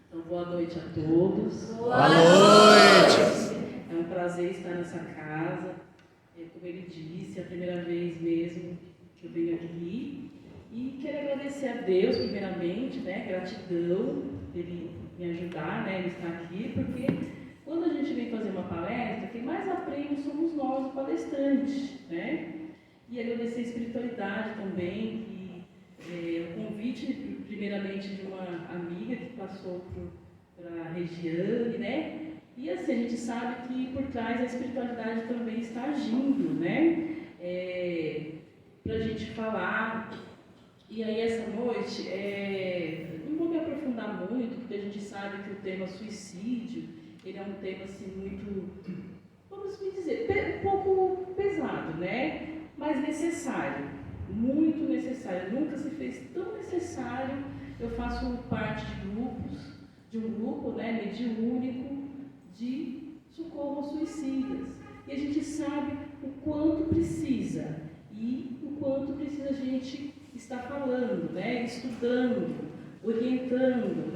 Então, boa noite a todos. Boa noite! É um prazer estar nessa casa. Como ele disse, é a primeira vez mesmo que eu venho aqui. E quero agradecer a Deus, primeiramente, gratidão por ele me ajudar, ele estar aqui, porque quando a gente vem fazer uma palestra, quem mais aprende somos nós, os palestrantes, E agradecer a espiritualidade também, que o convite, primeiramente, de uma amiga que passou para a Regiane, E assim, a gente sabe que por trás a espiritualidade também está agindo, para a gente falar. E aí, essa noite, não vou me aprofundar muito, porque a gente sabe que o tema suicídio, ele é um tema, assim, muito, vamos dizer, um pouco pesado, Mas necessário, muito necessário. Nunca se fez tão necessário. Eu faço parte de um grupo, mediúnico, de socorro aos suicidas. E a gente sabe o quanto precisa e o quanto precisa a gente estar falando, estudando, orientando,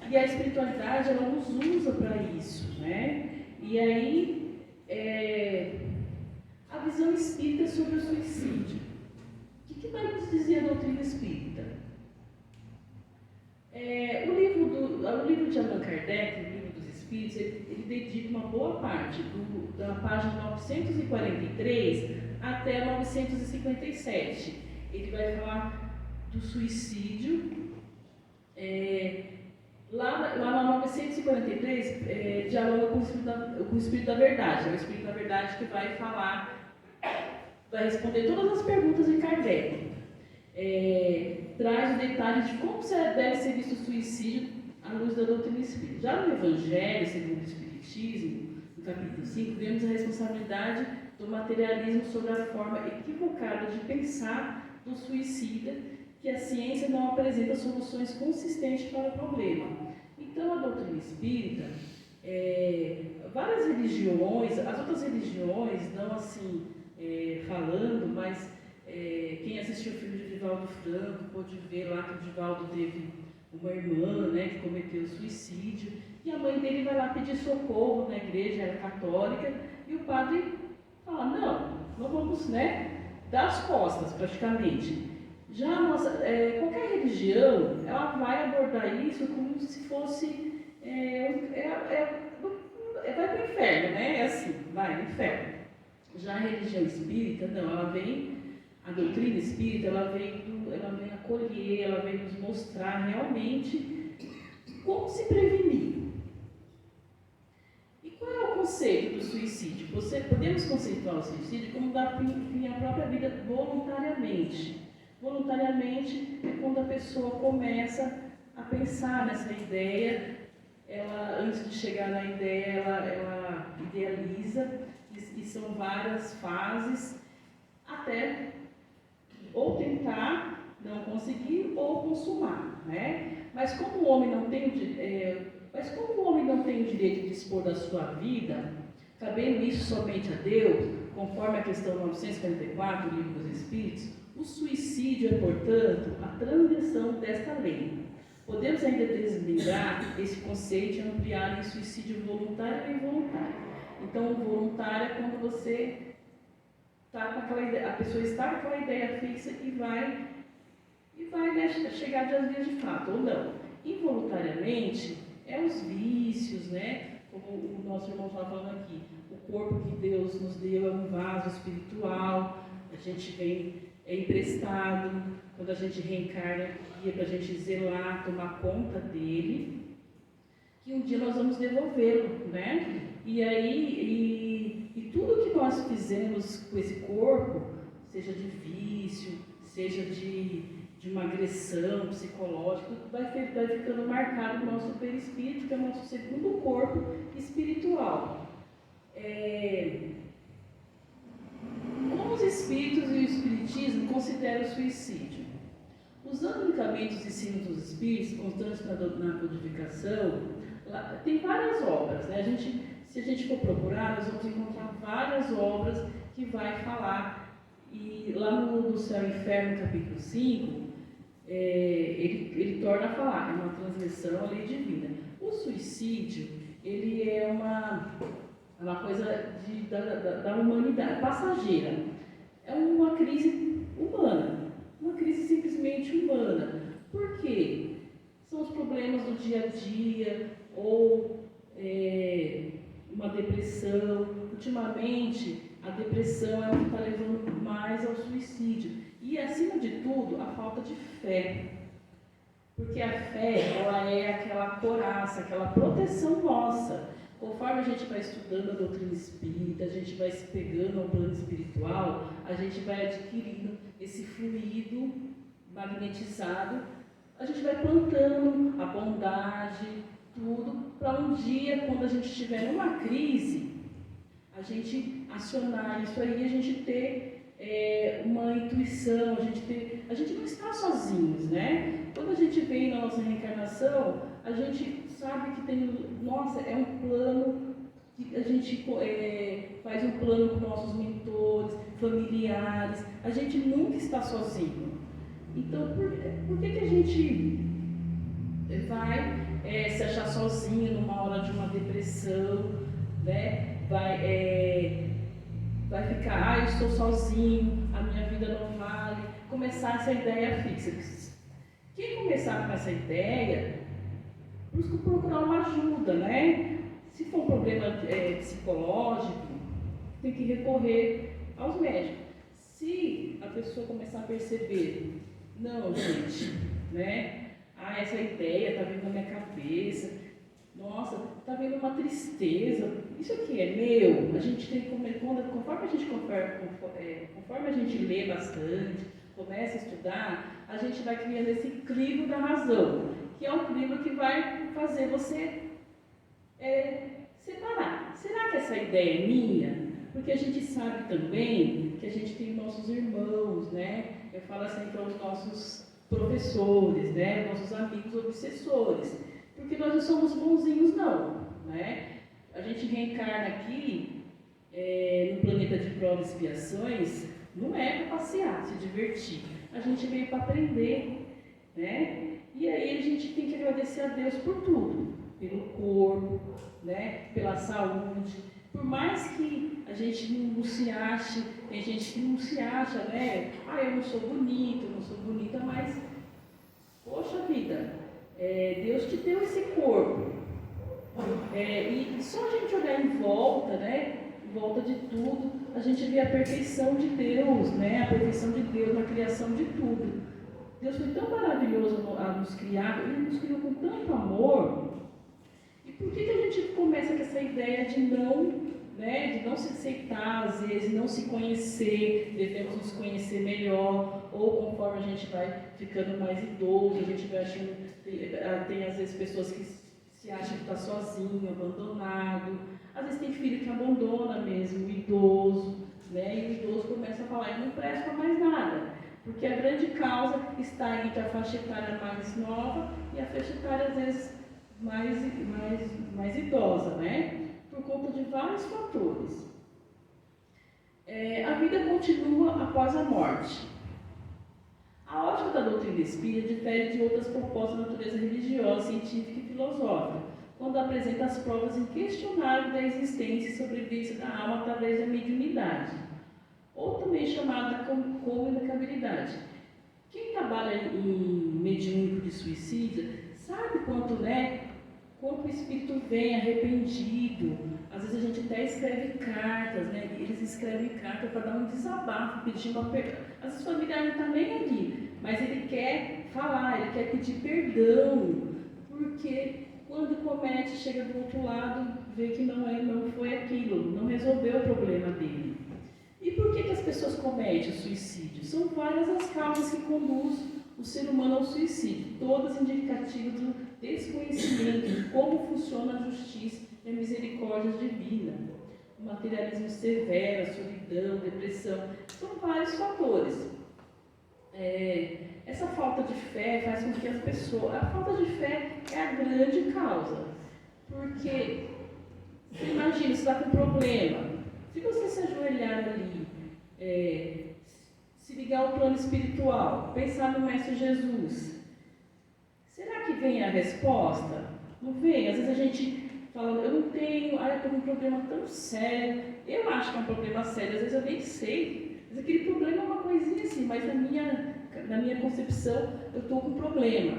E a espiritualidade, ela nos usa para isso, E aí, a visão espírita sobre o suicídio. O que vai nos dizer a doutrina espírita? O livro de Allan Kardec, o livro dos Espíritos, ele dedica uma boa parte, da página 943 até 957. Ele vai falar do suicídio. Lá na 943, dialoga com o Espírito da Verdade. É o Espírito da Verdade que vai responder todas as perguntas de Kardec. Traz o detalhe de como deve ser visto o suicídio à luz da doutrina espírita. Já no Evangelho, segundo o Espiritismo, no capítulo 5, vemos a responsabilidade do materialismo sobre a forma equivocada de pensar do suicida, que a ciência não apresenta soluções consistentes para o problema. Então, a doutrina espírita, várias religiões, as outras religiões, não assim falando, mas quem assistiu o filme de Divaldo Franco pôde ver lá que o Divaldo teve uma irmã, que cometeu suicídio, e a mãe dele vai lá pedir socorro na igreja, era católica, e o padre fala, não vamos, dar as costas, praticamente. Já qualquer religião, ela vai abordar isso como se fosse, vai para o inferno, É assim, vai no inferno. Já a religião espírita, não, a doutrina espírita, ela vem acolher, ela vem nos mostrar realmente como se prevenir. E qual é o conceito do suicídio? Podemos conceituar o suicídio como dar fim à própria vida voluntariamente. Voluntariamente é quando a pessoa começa a pensar nessa ideia, ela, antes de chegar na ideia, ela idealiza, e são várias fases, até ou tentar, não conseguir, ou consumar, Mas como o homem não tem o direito de dispor da sua vida, cabendo isso somente a Deus, conforme a questão 944 do Livro dos Espíritos, o suicídio é, portanto, a transgressão desta lei. Podemos ainda desligar esse conceito e ampliar em suicídio voluntário e involuntário. Então, o voluntário é quando você está com aquela ideia, a pessoa está com aquela ideia fixa e vai chegar às vias de fato, ou não. Involuntariamente, é os vícios, Como o nosso irmão estava falando aqui, o corpo que Deus nos deu é um vaso espiritual, a gente é emprestado, quando a gente reencarna aqui é para a gente zelar, tomar conta dele, que um dia nós vamos devolvê-lo, E aí, e tudo que nós fizemos com esse corpo, seja de vício, seja de uma agressão psicológica, vai ficando marcado no nosso perispírito, que é o nosso segundo corpo espiritual. Como os espíritos e o espiritismo consideram o suicídio? Usando unicamente os ensinos dos espíritos, constantes na codificação, tem várias obras, se a gente for procurar, nós vamos encontrar várias obras que vai falar, e lá no Céu e Inferno, capítulo 5, ele torna a falar, é uma transgressão à lei divina. O suicídio, ele é uma coisa da humanidade, passageira. É uma crise humana, uma crise simplesmente humana. Por quê? São os problemas do dia a dia, ou uma depressão. Ultimamente, a depressão é o que está levando mais ao suicídio. E, acima de tudo, a falta de fé. Porque a fé, ela é aquela coraça, aquela proteção nossa. Conforme a gente vai estudando a doutrina espírita, a gente vai se pegando ao plano espiritual, a gente vai adquirindo esse fluido magnetizado, a gente vai plantando a bondade, tudo, para um dia, quando a gente estiver numa crise, a gente acionar isso aí, a gente ter uma intuição, a gente não está sozinhos, né? Quando a gente vem na nossa reencarnação, a gente sabe que tem, nossa, é um plano, que a gente faz um plano com nossos mentores, familiares, a gente nunca está sozinho. Então, por que a gente vai se achar sozinho numa hora de uma depressão, né? Vai ficar, eu estou sozinho, a minha vida não vale, começar essa ideia fixa. Quem começar com essa ideia, procurar uma ajuda, né? Se for um problema psicológico, tem que recorrer aos médicos. Se a pessoa começar a perceber, não, gente, né? Essa ideia está vindo na minha cabeça, nossa, está vindo uma tristeza, isso aqui é meu. A gente tem que, conforme a gente lê bastante, começa a estudar, a gente vai criando esse crivo da razão, que é um crivo que vai fazer você separar. Será que essa ideia é minha? Porque a gente sabe também que a gente tem nossos irmãos, né? Eu falo assim para os nossos professores, né? Nossos amigos obsessores. Porque nós não somos bonzinhos, não, né? A gente reencarna aqui, no planeta de provas e expiações, não é para passear, se divertir. A gente veio para aprender, né? E aí a gente tem que agradecer a Deus por tudo, pelo corpo, né? Pela saúde. Por mais que a gente não se ache, tem gente que não se acha, né? Eu não sou bonito, eu não sou bonita, mas, poxa vida, Deus te deu esse corpo. E só a gente olhar em volta, né? Em volta de tudo, a gente vê a perfeição de Deus, né? A perfeição de Deus na criação de tudo. Deus foi tão maravilhoso a nos criar, Ele nos criou com tanto amor. E por que a gente começa com essa ideia de não se aceitar, às vezes, não se conhecer, devemos nos conhecer melhor, ou conforme a gente vai ficando mais idoso, a gente vai achando, tem às vezes pessoas que se acham que está sozinho, abandonado, às vezes tem filho que abandona mesmo, o idoso, né? E o idoso começa a falar, eu não presto para mais nada, porque a grande causa está entre a faixa etária mais nova e a faixa etária às vezes mais idosa, né? Por conta de vários fatores. A vida continua após a morte. A ótica da doutrina espírita difere de outras propostas de natureza religiosa, científica e filosófica, quando apresenta as provas inquestionáveis da existência e sobrevivência da alma através da mediunidade, ou também chamada comunicabilidade. Quem trabalha em mediúnico de suicídio sabe quanto o espírito vem arrependido. Às vezes a gente até escreve cartas, né? Eles escrevem cartas para dar um desabafo, pedindo perdão. Às vezes o familiar não está nem ali, mas ele quer falar, ele quer pedir perdão, porque quando comete, chega do outro lado, vê que não foi aquilo, não resolveu o problema dele. E por que as pessoas cometem o suicídio? São várias as causas que conduzem o ser humano ao suicídio, todas indicativas do desconhecimento de como funciona a justiça e a misericórdia divina. O materialismo severo, a solidão, a depressão, são vários fatores. Essa falta de fé faz com que as pessoas... A falta de fé é a grande causa, porque você imagina, você está com um problema, se você se ajoelhar ali, se ligar ao plano espiritual, pensar no Mestre Jesus, será que vem a resposta? Não vem? Às vezes a gente fala, eu não tenho, eu estou com um problema tão sério, eu acho que é um problema sério, às vezes eu nem sei, mas aquele problema é uma coisinha assim, mas na minha concepção eu estou com um problema.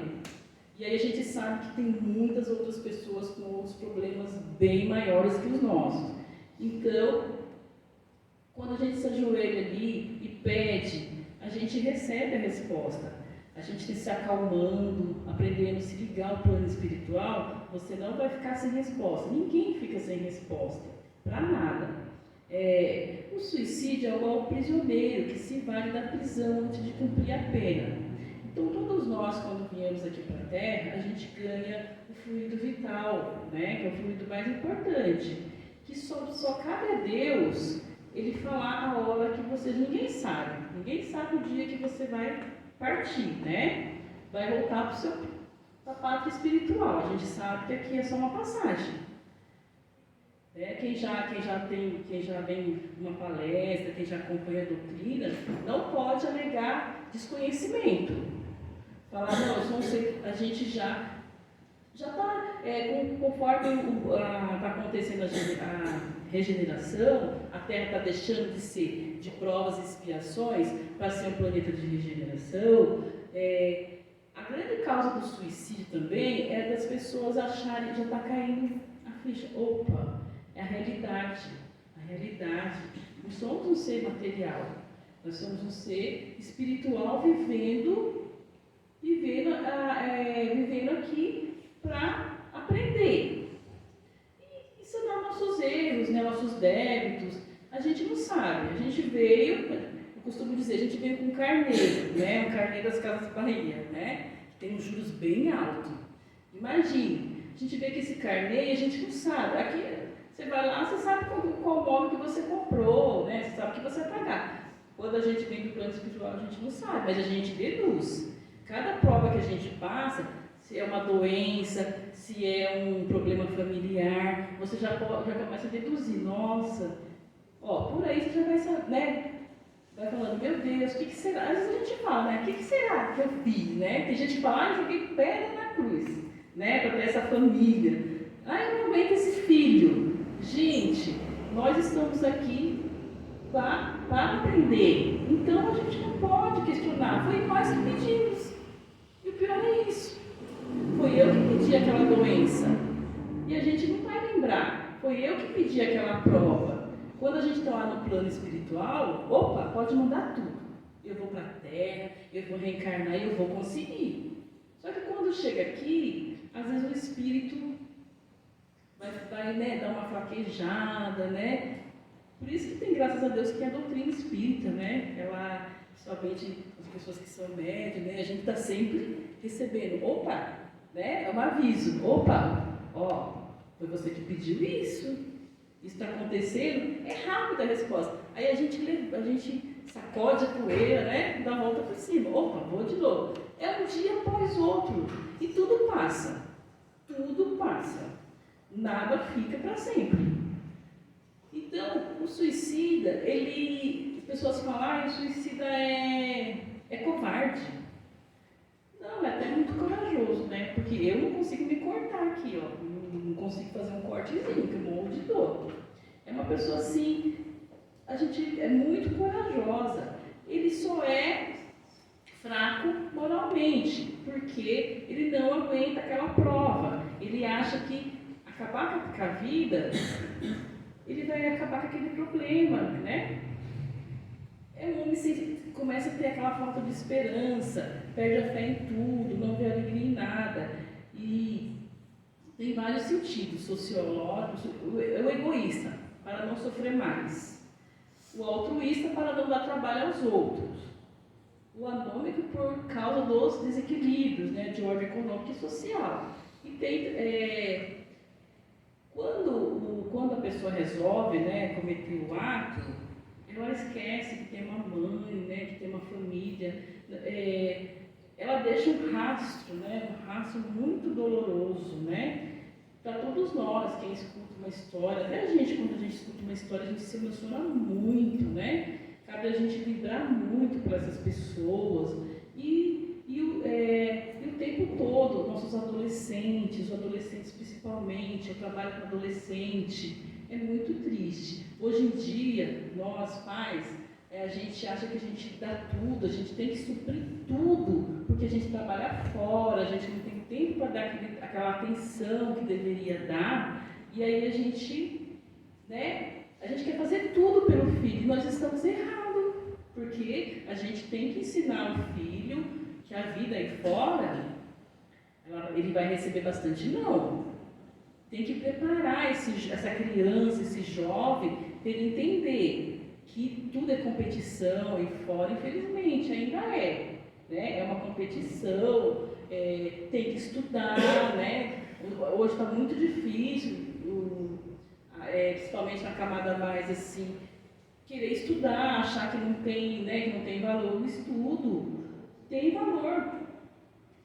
E aí a gente sabe que tem muitas outras pessoas com outros problemas bem maiores que os nossos. Então, quando a gente se ajoelha ali e pede, a gente recebe a resposta. A gente se acalmando, aprendendo a se ligar ao plano espiritual, você não vai ficar sem resposta. Ninguém fica sem resposta, para nada. O suicídio é igual ao prisioneiro que se vai da prisão antes de cumprir a pena. Então, todos nós, quando viemos aqui para a Terra, a gente ganha o fluido vital, né? Que é o fluido mais importante, que só cabe a Deus Ele falar a hora que ninguém sabe o dia que você vai partir, né? Vai voltar para a pátria espiritual. A gente sabe que aqui é só uma passagem. Quem já vem numa palestra, quem já acompanha a doutrina, não pode alegar desconhecimento. Falar, não, eu não sei, a gente já está, conforme está acontecendo a regeneração, a Terra está deixando de ser de provas e expiações para ser um planeta de regeneração. A grande causa do suicídio também é das pessoas acharem, já está caindo a ficha, opa, é a realidade. Não somos um ser material, nós somos um ser espiritual vivendo aqui para aprender. E sanar nossos erros, né, nossos débitos. A gente não sabe, a gente veio, eu costumo dizer, a gente veio com um carneiro, né, um carneiro das Casas Bahia, né, que tem uns juros bem altos. Imagine, a gente vê que esse carneiro, a gente não sabe. Aqui, você vai lá, você sabe qual móvel que você comprou, né, você sabe o que você vai pagar. Quando a gente vem do plano espiritual, a gente não sabe, mas a gente deduz. Cada prova que a gente passa, se é uma doença, se é um problema familiar, você já começa a deduzir. Nossa, por aí você já vai saber, né? Vai falando, meu Deus, o que será? Às vezes a gente fala, né? O que será que eu fiz, né? Tem gente que fala, eu joguei pedra na cruz, né? Para ter essa família. Eu não aguento esse filho. Gente, nós estamos aqui para aprender. Então a gente não pode questionar. Foi nós que pedimos. E o pior é isso. Foi eu que pedi aquela doença. E a gente não vai lembrar. Foi eu que pedi aquela prova. Quando a gente está lá no plano espiritual, pode mudar tudo. Eu vou para a Terra, eu vou reencarnar e eu vou conseguir. Só que quando chega aqui, às vezes o espírito vai né, dar uma fraquejada, né? Por isso que tem, graças a Deus, que é a doutrina espírita, né? Ela, principalmente as pessoas que são médias, né? A gente está sempre recebendo, né? É um aviso, foi você que pediu isso está acontecendo, é rápida a resposta. Aí a gente sacode a poeira, né? Dá a volta por cima, vou de novo. É um dia após outro, e tudo passa, nada fica para sempre. Então, o suicida, as pessoas falam, o suicida é covarde. Não, é até muito corajoso, né? Porque eu não consigo me cortar aqui, não consigo fazer um cortezinho, que eu morro de dor. É uma pessoa assim, a gente é muito corajosa. Ele só é fraco moralmente, porque ele não aguenta aquela prova. Ele acha que acabar com a vida, ele vai acabar com aquele problema, né? O homem começa a ter aquela falta de esperança, perde a fé em tudo, não vê alegria em nada. E tem vários sentidos sociológicos. O egoísta, para não sofrer mais. O altruísta, para não dar trabalho aos outros. O anômico, por causa dos desequilíbrios, né, de ordem econômica e social. E tem... Quando a pessoa resolve, né, cometer o ato, ela esquece que tem uma mãe, né, que tem uma família. Ela deixa um rastro, né, um rastro muito doloroso, né, para todos nós, quem escuta uma história. Até a gente, quando a gente escuta uma história, a gente se emociona muito, né. cabe a gente vibrar muito por essas pessoas e o tempo todo, nossos adolescentes, os adolescentes principalmente, eu trabalho com adolescente, é muito triste. Hoje em dia, nós pais, a gente acha que a gente dá tudo, a gente tem que suprir tudo, porque a gente trabalha fora, a gente não tem tempo para dar aquela atenção que deveria dar, e aí a gente quer fazer tudo pelo filho, e nós estamos errados, porque a gente tem que ensinar o filho que a vida aí fora, ele vai receber bastante não. Tem que preparar essa criança, esse jovem, para ele entender que tudo é competição e fora, infelizmente, ainda é. Né? É uma competição, tem que estudar, né? Hoje está muito difícil, principalmente na camada mais assim, querer estudar, achar que não tem, né, que não tem valor. O estudo tem valor,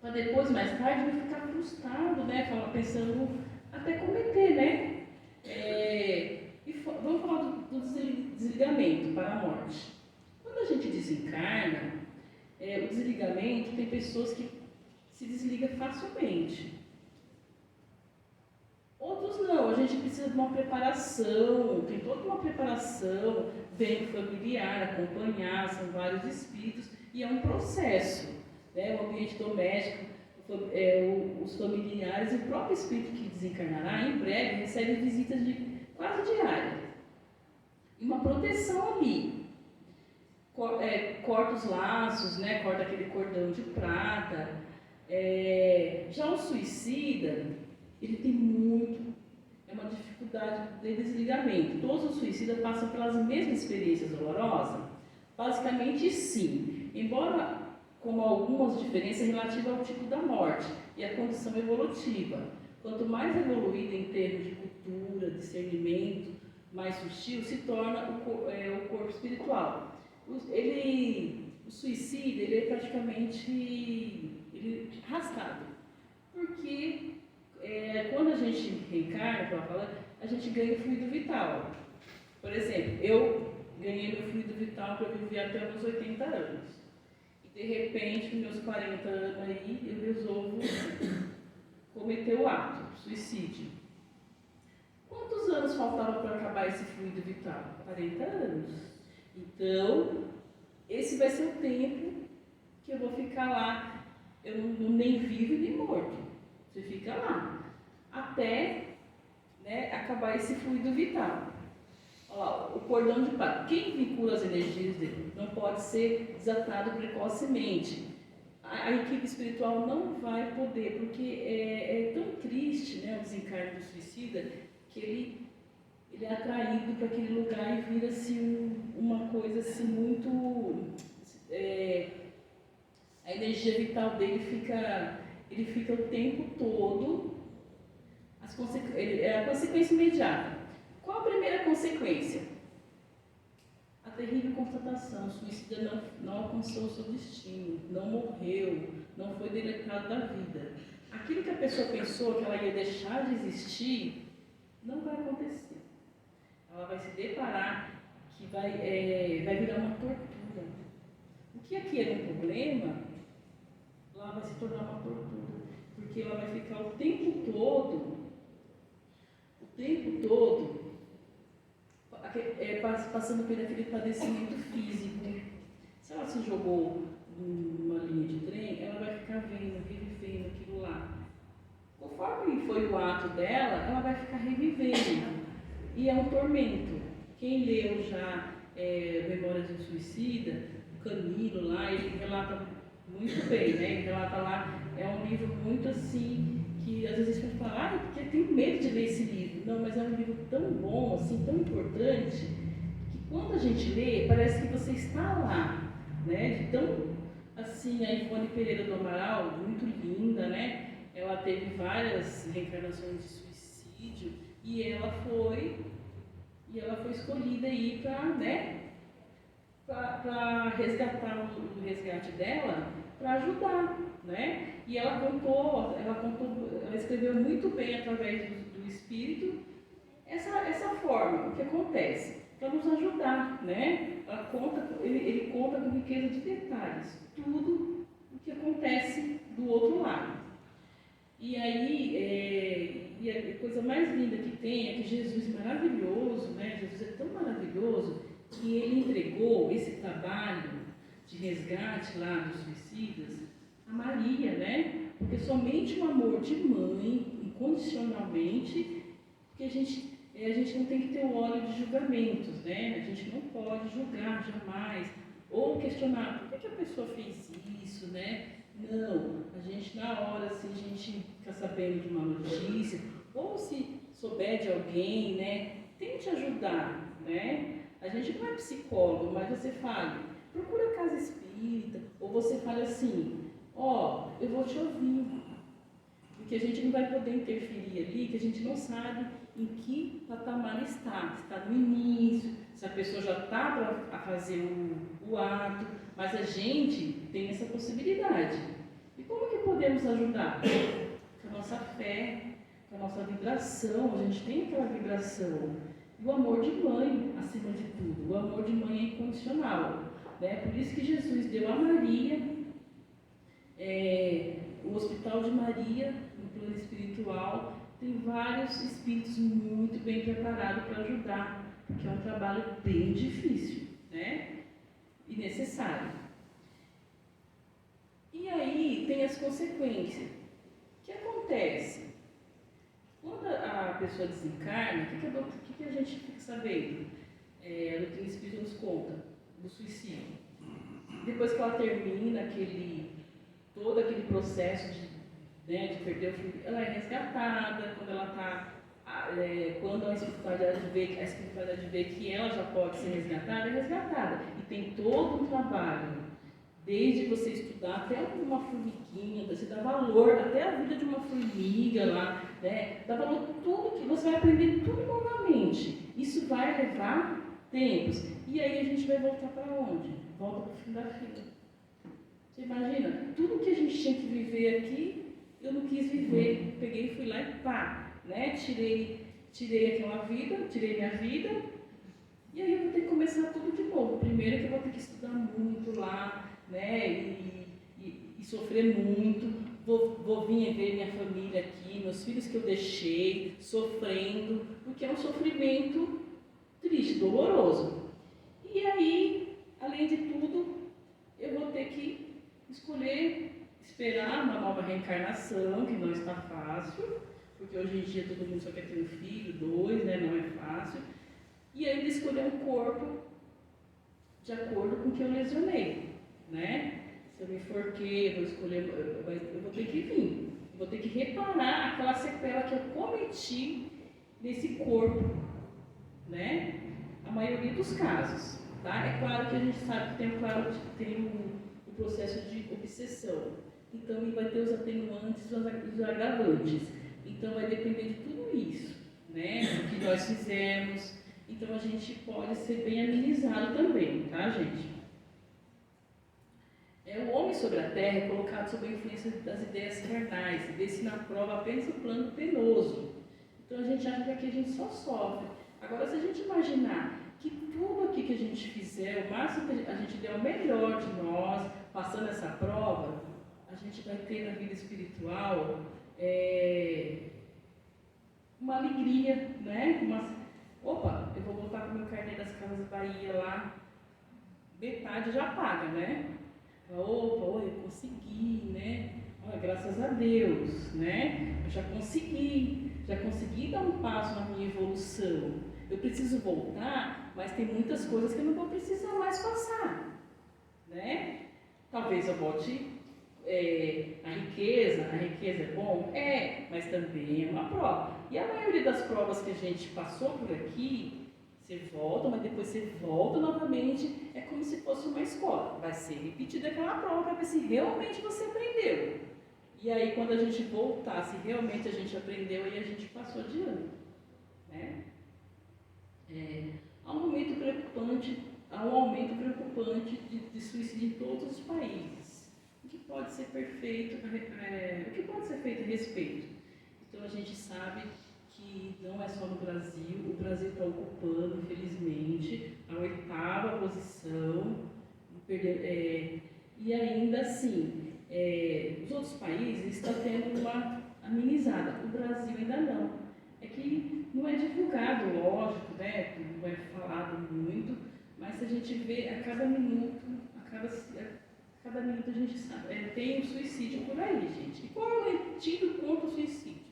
para depois, mais tarde, não ficar frustrado, né? Pensando até cometer, né? Vamos falar do desligamento para a morte. Quando a gente desencarna, o desligamento, tem pessoas que se desligam facilmente. Outros não, a gente precisa de uma preparação, tem toda uma preparação, vem o familiar, acompanhar, são vários espíritos, e é um processo, né? O ambiente doméstico, os familiares e o próprio espírito que desencarnará, em breve, recebe visitas quase diárias. E uma proteção ali. Corta os laços, né? Corta aquele cordão de prata. Já o suicida, ele tem uma dificuldade de desligamento. Todos os suicidas passam pelas mesmas experiências dolorosas? Basicamente, sim. Embora com algumas diferenças relativas ao tipo da morte e à condição evolutiva. Quanto mais evoluído em termos de cultura, discernimento, mais sutil se torna o corpo espiritual. O suicídio, ele é praticamente arrastado, porque quando a gente reencarna, a gente ganha o fluido vital. Por exemplo, eu ganhei meu fluido vital para viver até os 80 anos. E de repente, com meus 40 anos aí, eu resolvo cometer o ato, suicídio. Quantos anos faltavam para acabar esse fluido vital? 40 anos. Então, esse vai ser o tempo que eu vou ficar lá. Eu não nem vivo nem morto. Você fica lá. Até, né, acabar esse fluido vital. Olha lá, o cordão de prata. Quem vincula as energias dele não pode ser desatado precocemente. A equipe espiritual não vai poder, porque é tão triste, né, o desencarne do suicida, que ele é atraído para aquele lugar e vira assim, uma coisa assim muito... a energia vital dele fica o tempo todo... a consequência imediata. Qual a primeira consequência? A terrível constatação: o suicida não alcançou o seu destino, não morreu, não foi deletado da vida. Aquilo que a pessoa pensou que ela ia deixar de existir, não vai acontecer. Ela vai se deparar que vai virar uma tortura. O que aqui era um problema, lá vai se tornar uma tortura, porque ela vai ficar o tempo todo passando por aquele padecimento físico. Se ela se jogou numa linha de trem, ela vai ficar revivendo aquilo lá. Conforme foi o ato dela, ela vai ficar revivendo. E é um tormento. Quem leu já Memórias de um Suicida, o Camilo lá, ele relata muito bem, né? Ele relata lá, é um livro muito assim, que às vezes a gente fala, porque eu tenho medo de ler esse livro. Não, mas é um livro tão bom, assim, tão importante, que quando a gente lê, parece que você está lá, né? De tão, assim, a Ivone Pereira do Amaral, muito linda, né? Ela teve várias reencarnações de suicídio e ela foi escolhida aí para, né? Para resgatar o resgate dela, para ajudar, né? E ela escreveu muito bem através do espírito essa forma. O que acontece? para nos ajudar, né? Ele conta com riqueza de detalhes, tudo o que acontece do outro lado. E aí, e a coisa mais linda que tem é que Jesus é maravilhoso, né? Jesus é tão maravilhoso que ele entregou esse trabalho de resgate lá dos suicidas a Maria, né? Porque somente o amor de mãe, incondicionalmente, porque a gente não tem que ter o óleo de julgamentos, né? A gente não pode julgar jamais, ou questionar por que a pessoa fez isso, né? Não, a gente na hora, se a gente fica sabendo de uma notícia, ou se souber de alguém, né? Tente ajudar, né? A gente não é psicólogo, mas você fale, procura a casa espírita, ou você fale assim, eu vou te ouvir, porque a gente não vai poder interferir ali, que a gente não sabe em que patamar está, se está no início, se a pessoa já está para fazer o ato, mas a gente tem essa possibilidade. E como que podemos ajudar? Com a nossa fé, com a nossa vibração, a gente tem aquela vibração. E o amor de mãe, acima de tudo, o amor de mãe é incondicional. Né? Por isso que Jesus deu a Maria, o Hospital de Maria, no plano espiritual, tem vários espíritos muito bem preparados para ajudar, porque é um trabalho bem difícil, né? E necessário. E aí tem as consequências. O que acontece? Quando a pessoa desencarna, o que a gente fica sabendo? A doutrina espírita nos conta do suicídio. Depois que ela termina todo aquele processo de perder o filho, ela é resgatada. Quando a espiritualidade vê que ela já pode ser resgatada, é resgatada. E tem todo um trabalho, desde você estudar até uma formiguinha, você dá valor até a vida de uma formiga lá, né? Dá valor tudo que você vai aprender tudo novamente. Isso vai levar tempos. E aí a gente vai voltar para onde? Volta para o fim da fila. Você imagina? Tudo que a gente tinha que viver aqui, eu não quis viver. Peguei, fui lá e pá, né? Tirei aquela vida, tirei minha vida. E aí eu vou ter que começar tudo de novo. Primeiro que eu vou ter que estudar muito lá, né? E sofrer muito. Vou vir ver minha família aqui, meus filhos que eu deixei, sofrendo, porque é um sofrimento triste, doloroso. E aí, além de tudo, eu vou ter que esperar uma nova reencarnação, que não está fácil, porque hoje em dia todo mundo só quer ter um filho, 2, né? Não é fácil. E ainda escolher um corpo de acordo com o que eu lesionei, né? Se eu me enforquei, eu vou ter que vir, vou ter que reparar aquela sequela que eu cometi nesse corpo, né? A maioria dos casos, tá? É claro que a gente sabe que tem o processo de obsessão, então vai ter os atenuantes e os agravantes, então vai depender de tudo isso, né? O que nós fizemos, então a gente pode ser bem amenizado também, tá, gente? O homem sobre a terra é colocado sob a influência das ideias carnais e vê-se na prova apenas o plano penoso. Então a gente acha que aqui a gente só sofre. Agora, se a gente imaginar que tudo aqui que a gente fizer, o máximo que a gente der o melhor de nós, passando essa prova, a gente vai ter na vida espiritual uma alegria, né? Eu vou voltar com o meu carnê das Casas Bahia lá, metade já paga, né? Eu consegui, né? Graças a Deus, né? Eu já consegui dar um passo na minha evolução. Eu preciso voltar, mas tem muitas coisas que eu não vou precisar mais passar, né? Talvez eu volte a riqueza é bom? Mas também é uma prova. E a maioria das provas que a gente passou por aqui, você volta, mas depois você volta novamente, é como se fosse uma escola. Vai ser repetida aquela prova para ver se realmente você aprendeu. E aí, quando a gente voltar, se realmente a gente aprendeu, aí a gente passou de ano, né? Há um aumento preocupante de suicídio em todos os países. O que pode ser feito a respeito? Então a gente sabe que não é só no Brasil. O Brasil está ocupando, infelizmente, a 8ª posição. E ainda assim, os outros países estão tendo uma amenizada. O Brasil ainda não. É que não é divulgado, lógico, né? Não é falado muito, mas se a gente vê a cada minuto, cada minuto a gente sabe, tem um suicídio por aí, gente. E qual é o antídoto contra o suicídio?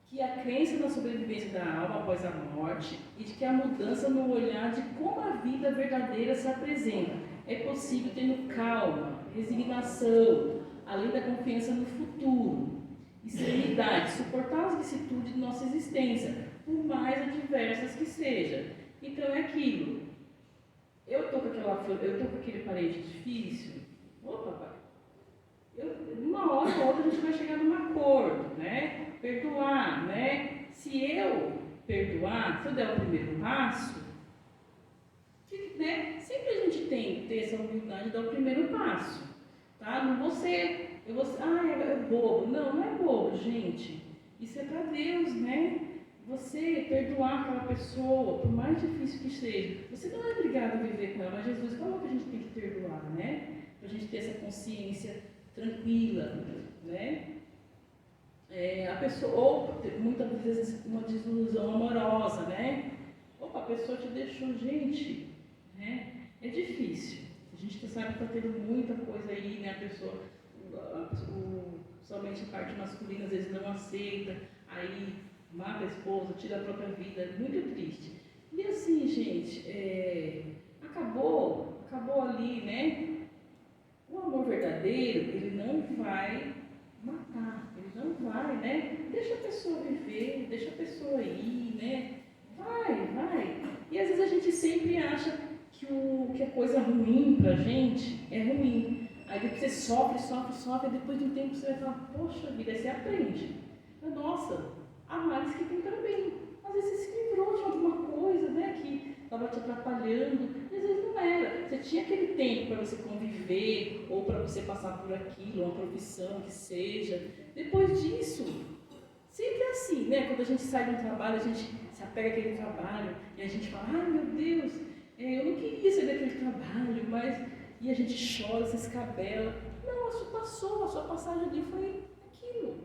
Que a crença na sobrevivência da alma após a morte e de que a mudança no olhar de como a vida verdadeira se apresenta é possível tendo calma, resignação, além da confiança no futuro e serenidade, suportar as vicissitudes de nossa existência, por mais adversas que sejam. Então é aquilo. Eu tô com aquele parente difícil. Opa, pai. Uma hora ou outra a gente vai chegar num acordo, né? Perdoar, né? Se eu perdoar, se eu der o primeiro passo, né? Sempre a gente tem que ter essa humildade de dar o primeiro passo, tá? Não você, é bobo. Não, não é bobo, gente. Isso é para Deus, né? Você perdoar aquela pessoa, por mais difícil que seja, você não é obrigado a viver com ela, mas Jesus falou que a gente tem que perdoar, né? Para a gente ter essa consciência tranquila, né? A pessoa, ou muitas vezes uma desilusão amorosa, né? Opa, a pessoa te deixou, gente, né? É difícil. A gente sabe que está tendo muita coisa aí, né? A pessoa, somente a parte masculina às vezes não aceita, aí mata a esposa, tira a própria vida, é muito triste. E assim, gente, acabou ali, né? O amor verdadeiro, ele não vai matar, ele não vai, né? Deixa a pessoa viver, deixa a pessoa ir, né? Vai. E às vezes a gente sempre acha que a coisa ruim pra gente é ruim. Aí depois você sofre, e depois de um tempo você vai falar, poxa vida, aí você aprende. Nossa, há males que tem também. Às vezes você se livrou de alguma coisa, né, que estava te atrapalhando, e às vezes não era. Você tinha aquele tempo para você conviver, ou para você passar por aquilo, uma profissão que seja. Depois disso, sempre é assim, né? Quando a gente sai de um trabalho, a gente se apega àquele trabalho, e a gente fala, ai meu Deus, eu não queria sair daquele trabalho, mas... E a gente chora, se escabela. Não, isso passou, a sua passagem ali foi aquilo,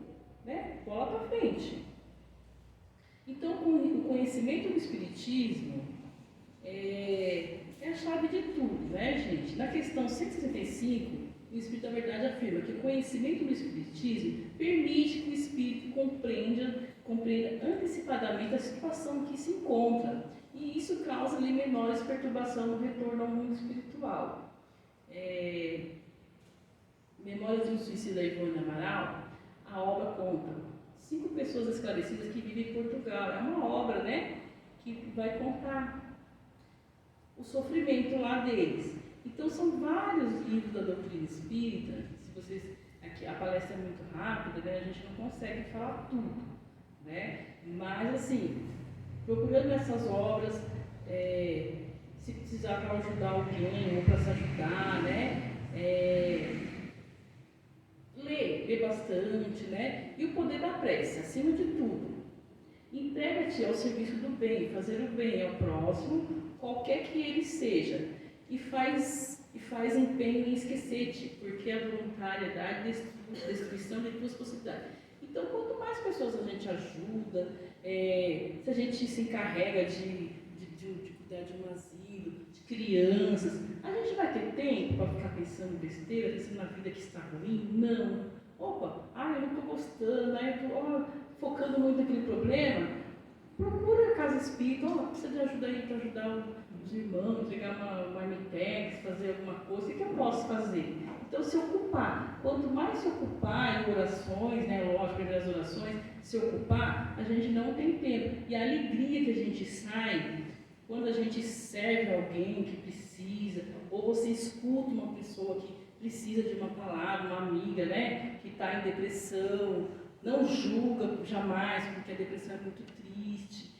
né? Bola para frente. Então, o conhecimento do Espiritismo é a chave de tudo, né, gente? Na questão 165, o Espírito da Verdade afirma que o conhecimento do Espiritismo permite que o Espírito compreenda antecipadamente a situação em que se encontra, e isso causa ali menores perturbações no retorno ao mundo espiritual. Memórias de um Suicida, Ivone Amaral, a obra conta 5 pessoas esclarecidas que vivem em Portugal. É uma obra, né, que vai contar o sofrimento lá deles. Então são vários livros da doutrina espírita. Se vocês, aqui a palestra é muito rápida, né, a gente não consegue falar tudo, né? Mas assim, procurando essas obras, se precisar para ajudar alguém ou para se ajudar, né? Ler bastante, né? E o poder da prece, acima de tudo. Entrega-te ao serviço do bem, fazer o bem ao próximo, qualquer que ele seja, e faz empenho em esquecer-te, porque a voluntariedade é destruição de tuas possibilidades. Então, quanto mais pessoas a gente ajuda, se a gente se encarrega de cuidar de um asilo, de crianças, a gente vai ter tempo para ficar pensando besteira, pensando na vida que está ruim? Não. Opa, eu não estou gostando, eu estou focando muito naquele problema. Procura a casa espírita, precisa de ajuda aí para ajudar os irmãos, entregar uma marmitex, fazer alguma coisa, o que eu posso fazer? Então, se ocupar, quanto mais se ocupar em orações, né, lógico, nas orações, se ocupar, a gente não tem tempo. E a alegria que a gente sai, quando a gente serve alguém que precisa, ou você escuta uma pessoa que precisa de uma palavra, uma amiga, né, que está em depressão, não julga jamais, porque a depressão é muito triste.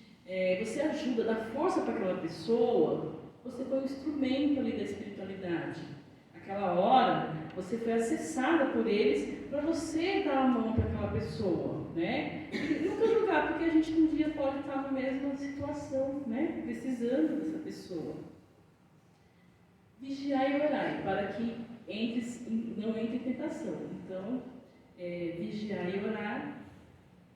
Você ajuda, dá força para aquela pessoa, você foi um instrumento ali da espiritualidade. Aquela hora, você foi acessada por eles para você dar a mão para aquela pessoa, né? E nunca julgar, porque a gente um dia pode estar na mesma situação, né? Precisando dessa pessoa. Vigiai e orai, para que não entre em tentação. Então, vigiar e orar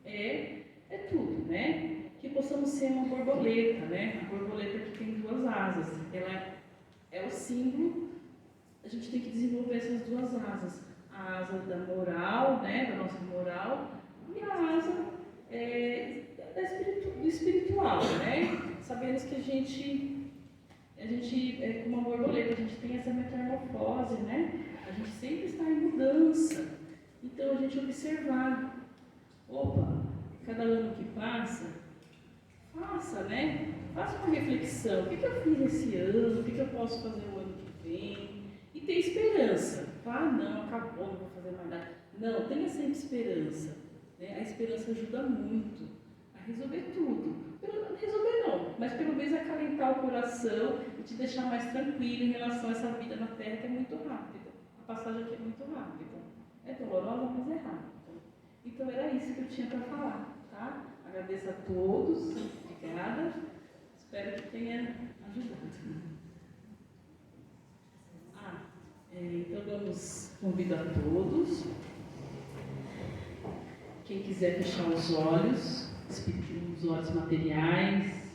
é tudo, né? Que possamos ser uma borboleta, né? A borboleta que tem duas asas. Ela é o símbolo. A gente tem que desenvolver essas duas asas. A asa da moral, né? Da nossa moral, e a asa do espiritual, né? Sabemos que a gente é como uma borboleta, a gente tem essa metamorfose, né? A gente sempre está em mudança. Então, a gente observar, cada ano que passa, faça, né? Faça uma reflexão. O que eu fiz esse ano? O que eu posso fazer o ano que vem? E ter esperança. Não, acabou, não vou fazer mais nada. Não, tenha sempre esperança. Né? A esperança ajuda muito a resolver tudo. Resolver não, mas pelo menos acalentar o coração e te deixar mais tranquilo em relação a essa vida na Terra, que é muito rápida. A passagem aqui é muito rápida. É dolorosa, mas é rápida. Então era isso que eu tinha para falar, tá? Agradeço a todos, obrigada. Espero que tenha ajudado. Então convido a todos. Quem quiser fechar os olhos materiais,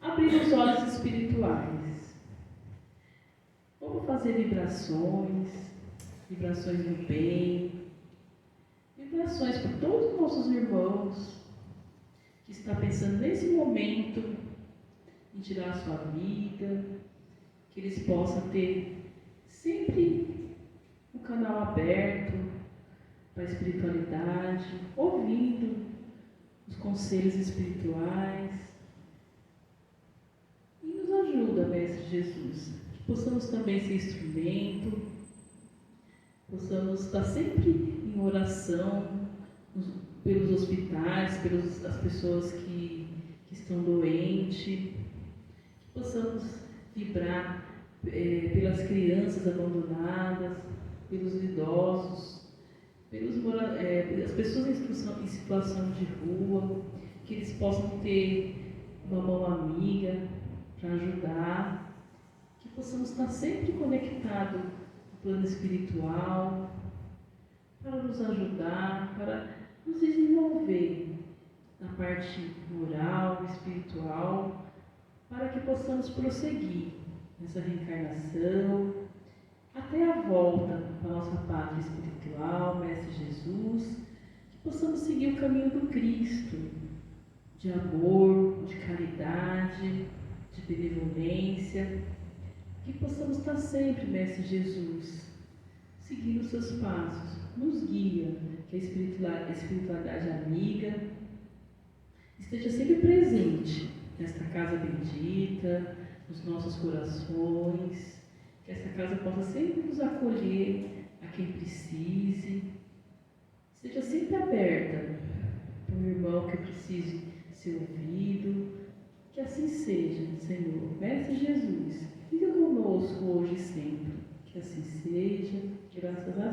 abrir os olhos espirituais. Vamos fazer vibrações do bem, vibrações por todos os nossos irmãos que estão pensando nesse momento em tirar a sua vida, que eles possam ter sempre um canal aberto para a espiritualidade, ouvindo os conselhos espirituais. E nos ajuda, Mestre Jesus, que possamos também ser instrumento, possamos estar sempre em oração pelos hospitais, pelas pessoas que estão doentes, que possamos vibrar pelas crianças abandonadas, pelos idosos, pelas pessoas em situação de rua, que eles possam ter uma mão amiga para ajudar, que possamos estar sempre conectados no plano espiritual, para nos ajudar, para nos desenvolver na parte moral, espiritual, para que possamos prosseguir nessa reencarnação, até a volta para a nossa pátria espiritual, Mestre Jesus, que possamos seguir o caminho do Cristo, de amor, de caridade, de benevolência, que possamos estar sempre, Mestre Jesus, seguindo os seus passos, nos guia, que a espiritualidade amiga esteja sempre presente nesta casa bendita, nos nossos corações, que essa casa possa sempre nos acolher a quem precise, seja sempre aberta para um irmão que precise ser ouvido, que assim seja, Senhor. Mestre Jesus, fica conosco hoje e sempre, que assim seja, graças a